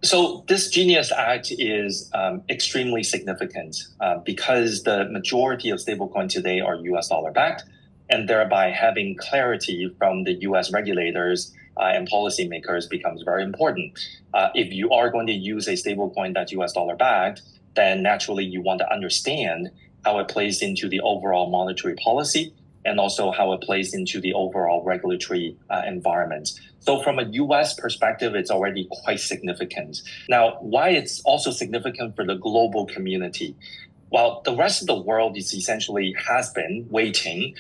So this Genius Act is extremely significant because the majority of stablecoin today are US dollar backed, and thereby having clarity from the US regulators and policymakers becomes very important. If you are going to use a stablecoin that's US dollar backed, then naturally you want to understand how it plays into the overall monetary policy and also how it plays into the overall regulatory environment. So from a US perspective, it's already quite significant. Now, why it's also significant for the global community? Well, the rest of the world is essentially has been waiting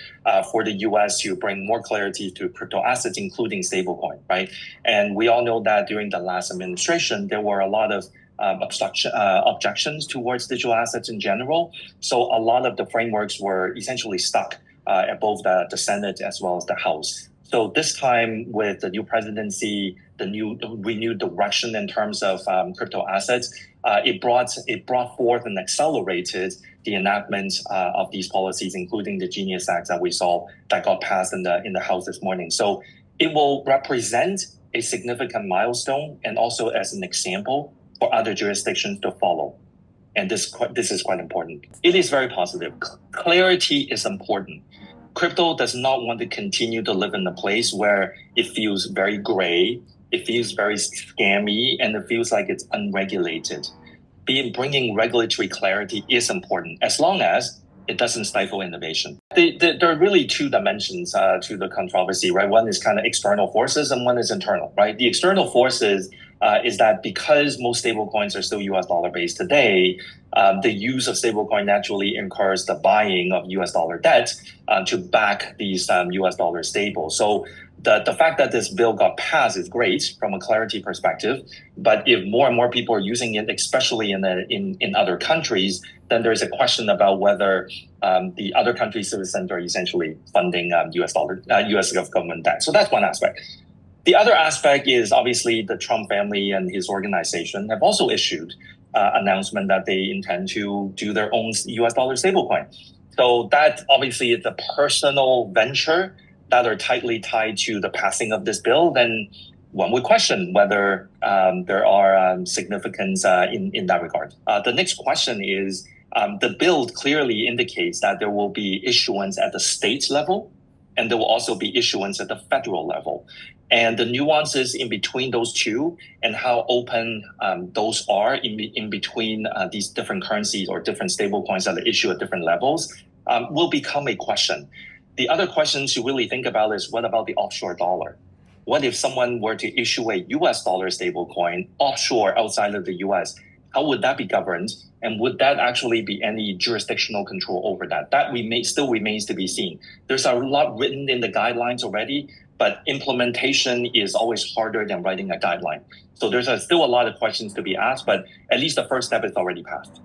for the US to bring more clarity to crypto assets, including stablecoin, right? And we all know that during the last administration, there were a lot of objections towards digital assets in general. So a lot of the frameworks were essentially stuck at both the Senate as well as the House. So this time with the new presidency, the new renewed direction in terms of crypto assets, it brought forth and accelerated the enactment of these policies, including the Genius Act that we saw that got passed in the House this morning. So it will represent a significant milestone and also as an example for other jurisdictions to follow. And this is quite important. It is very positive. Clarity is important. Crypto does not want to continue to live in a place where it feels very gray, it feels very scammy, and it feels like it's unregulated. Bringing regulatory clarity is important as long as it doesn't stifle innovation. There are really two dimensions to the controversy, right? One is kind of external forces and one is internal, right? The external forces is that because most stablecoins are still US dollar based today, the use of stablecoin naturally incurs the buying of US dollar debt to back these US dollar stables. So the fact that this bill got passed is great from a clarity perspective, but if more and more people are using it, especially in other countries, then there's a question about whether the other countries' citizens are essentially funding US government debt. So that's one aspect. The other aspect is obviously the Trump family and his organization have also issued announcement that they intend to do their own US dollar stablecoin. So that obviously is a personal venture that are tightly tied to the passing of this bill. Then one would question whether there are significance in that regard. The next question is the bill clearly indicates that there will be issuance at the state level and there will also be issuance at the federal level. And the nuances in between those two and how open those are in between these different currencies or different stable coins that are issued at different levels will become a question. The other questions you really think about is what about the offshore dollar? What if someone were to issue a US dollar stable coin offshore outside of the US? How would that be governed? And would that actually be any jurisdictional control over that? That still remains to be seen. There's a lot written in the guidelines already, but implementation is always harder than writing a guideline. So there's still a lot of questions to be asked, but at least the first step is already passed.